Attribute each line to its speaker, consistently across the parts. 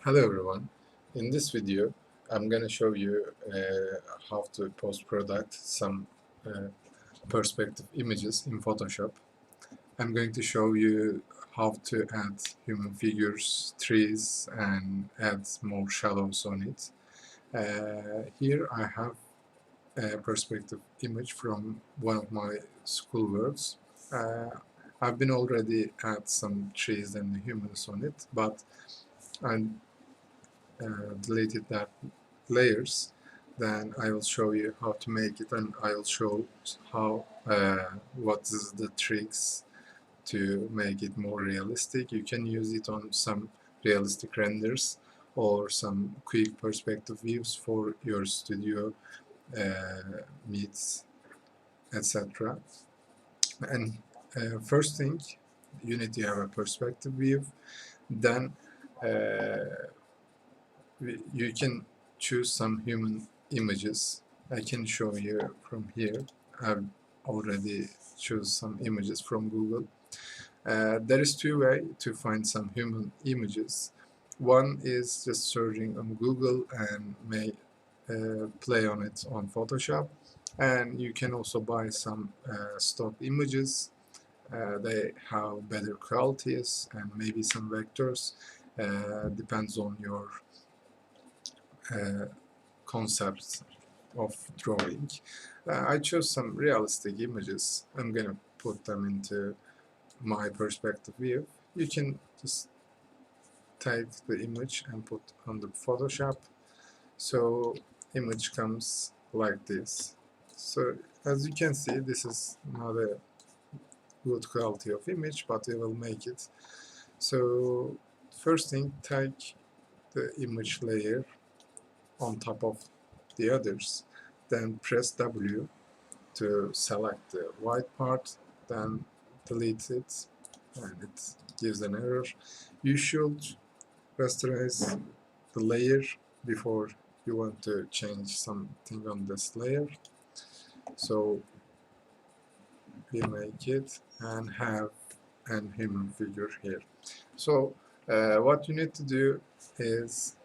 Speaker 1: Hello everyone. In this video, I'm going to show you how to post-product some uh, perspective images in Photoshop. I'm going to show you how to add human figures, trees, and add more shadows on it. Here I have a perspective image from one of my schoolworks. Uh, I've been already add some trees and humans on it, but I deleted that layers, then I will show you how to make it, and I'll show how what is the tricks to make it more realistic. You can use it on some realistic renders or some quick perspective views for your studio meets, etc. And first thing, you need to have a perspective view. Then you can choose some human images. I can show you from here. I've already choose some images from Google. There is two ways to find some human images. One is just searching on Google and may play on it on Photoshop, and you can also buy some stock images. They have better qualities and maybe some vectors. Depends on your uh, concepts of drawing. I chose some realistic images. I'm gonna put them into my perspective view. You can just take the image and put on the Photoshop, so image comes like this. So as you can see, this is not a good quality of image, but we will make it. So first thing, take the image layer on top of the others, then press W to select the white part, then delete it, and it gives an error. You should rasterize the layer before you want to change something on this layer. So we make it and have an human figure here. So what you need to do is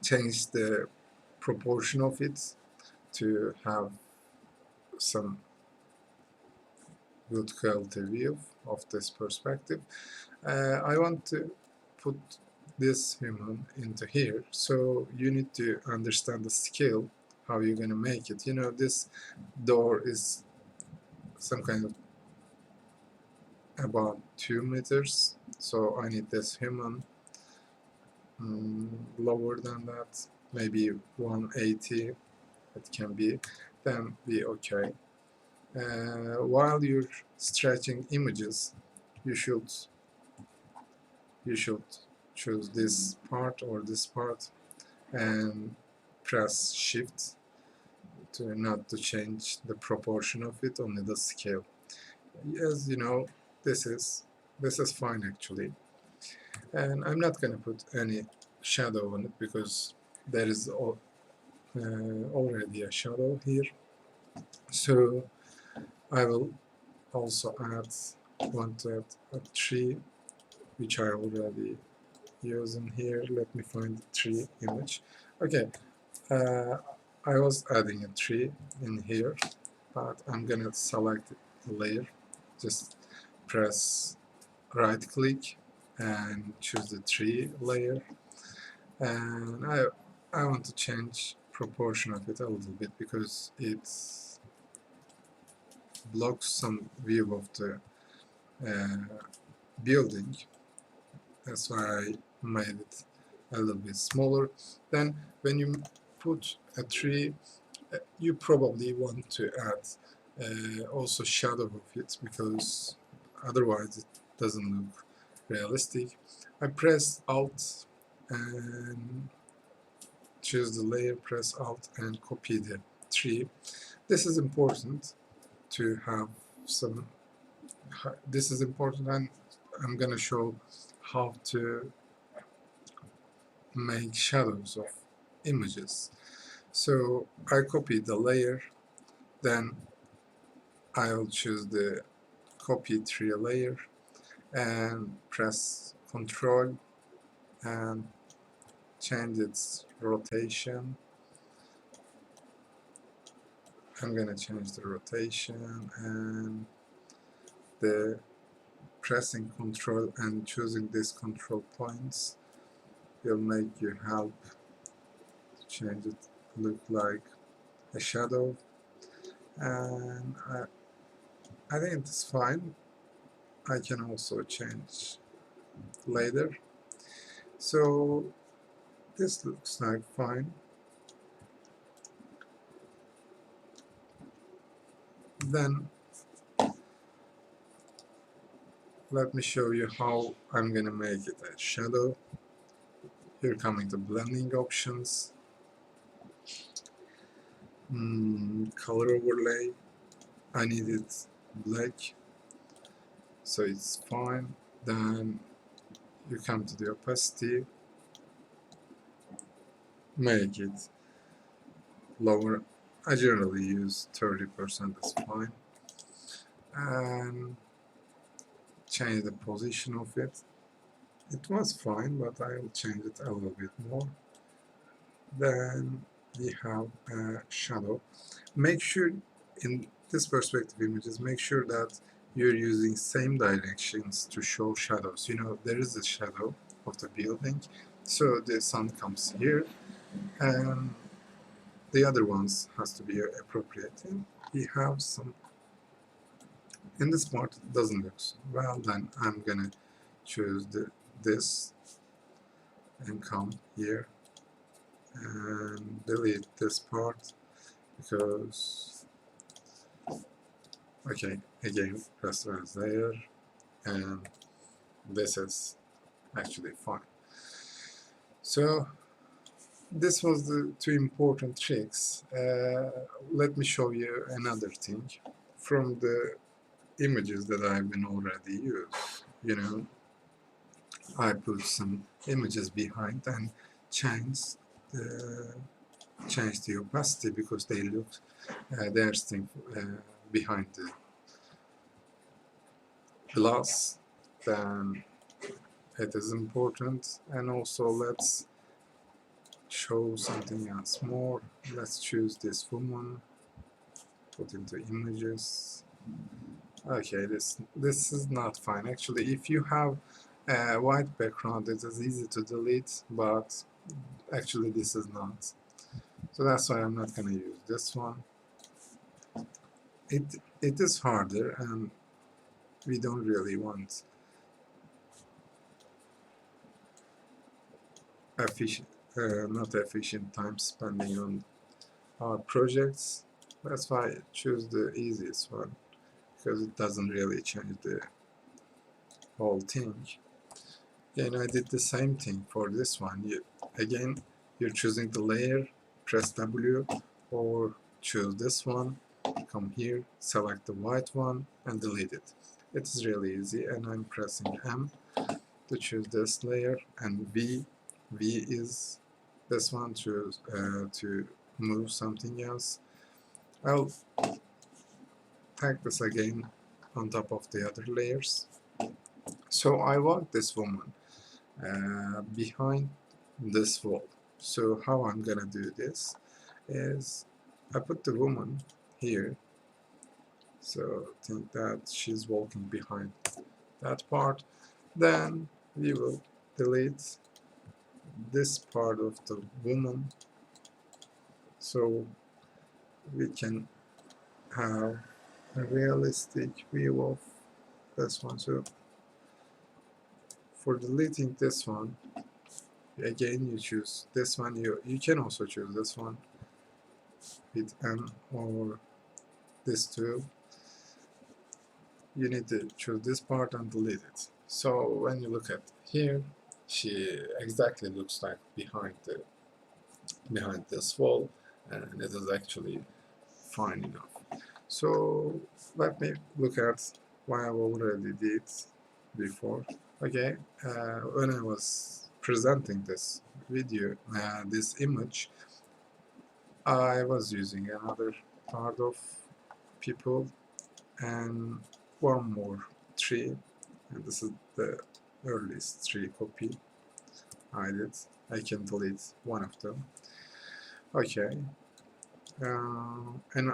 Speaker 1: change the proportion of it to have some good quality view of this perspective. I want to put this human into here, so you need to understand the scale, how you're going to make it. You know, this door is some kind of about 2 meters, so I need this human lower than that, maybe 180 it can be, then be okay. While you're stretching images, you should choose this part or this part and press shift to not to change the proportion of it, only the scale. As you know, this is fine actually, and I'm not gonna put any shadow on it because there is already a shadow here. So I will also want to add a tree, which I already use in here. Let me find the tree image. Okay, I was adding a tree in here, but I'm gonna select the layer. Just press right click and choose the tree layer, and I want to change proportion of it a little bit because it blocks some view of the building. That's why I made it a little bit smaller. Then when you put a tree, you probably want to add also shadow of it, because otherwise it doesn't look realistic. I press Alt and choose the layer, press Alt and copy the tree. This is important to have some, this is important, and I'm gonna show how to make shadows of images. So I copy the layer, then I'll choose the copy tree layer and press Ctrl and change its rotation. I'm gonna change the rotation, and the pressing control and choosing these control points will make you help to change it look like a shadow. And I think it's fine. I can also change later. So this looks like fine. Then let me show you how I'm gonna make it a shadow. Here coming to blending options, color overlay. I need it black, so it's fine. Then you come to the opacity, make it lower. I generally use 30%, that's fine. And change the position of it. It was fine, but I'll change it a little bit more. Then we have a shadow. Make sure in this perspective images, make sure that you're using same directions to show shadows. You know, there is a shadow of the building, so the sun comes here, and the other ones has to be appropriate. And we have some, in this part it doesn't look so well, then I'm gonna choose this and come here and delete this part because, okay, again, rasterize layer, and this is actually fine. So this was the two important tricks. Let me show you another thing from the images that I've been already used. You know, I put some images behind and changed the opacity because they look they're still behind the glass. Then it is important. And also let's show something else more. Let's choose this woman, put into images. Okay, this is not fine. Actually, if you have a white background, it is easy to delete, but actually this is not. So that's why I'm not gonna use this one. It is harder, and we don't really want efficient, not efficient time spending on our projects. That's why I choose the easiest one, because it doesn't really change the whole thing. And I did the same thing for this one. Again, you're choosing the layer, press W, or choose this one, come here, select the white one, and delete it. It is really easy, and I'm pressing M to choose this layer, and V is this one to move something else. I'll tag this again on top of the other layers. So I want this woman behind this wall. So how I'm gonna do this is I put the woman here, so think that she's walking behind that part. Then we will delete this part of the woman so we can have a realistic view of this one. So for deleting this one, again you choose this one. You can also choose this one with M or this two. You need to choose this part and delete it. So when you look at here, she exactly looks like behind this wall, and it is actually fine enough. So let me look at what I already did before. Okay, when I was presenting this video, this image, I was using another part of people and one more tree, and this is the earliest tree copy. hide it. I can delete one of them. Okay, and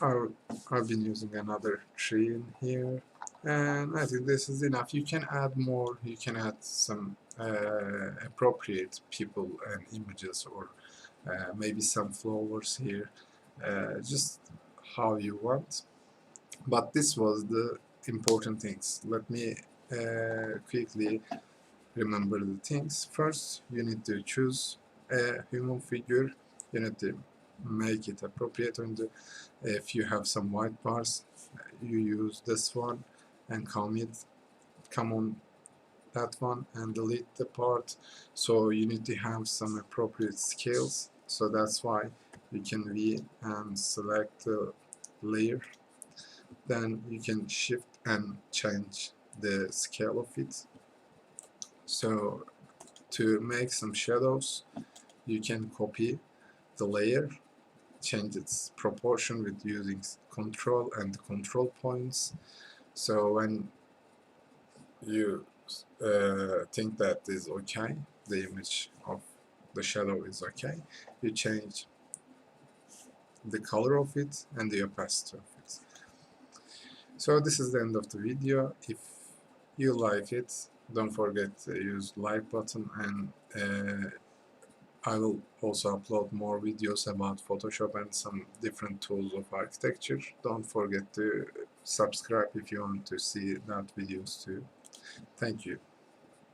Speaker 1: I've been using another tree in here, and I think this is enough. You can add more. You can add some appropriate people and images, or maybe some flowers here, just how you want. But this was the important things. Let me quickly remember the things. First, you need to choose a human figure. You need to make it appropriate. And if you have some white bars, you use this one and come on that one and delete the part. So you need to have some appropriate scales. So that's why you can V and select the layer. Then you can shift and change the scale of it. So to make some shadows, you can copy the layer, change its proportion with using control and control points. So when you think that is okay, the image of the shadow is okay, you change the color of it and the opacity of it. So this is the end of the video. If you like it, don't forget to use like button, and I will also upload more videos about Photoshop and some different tools of architecture. Don't forget to subscribe if you want to see that videos too. Thank you.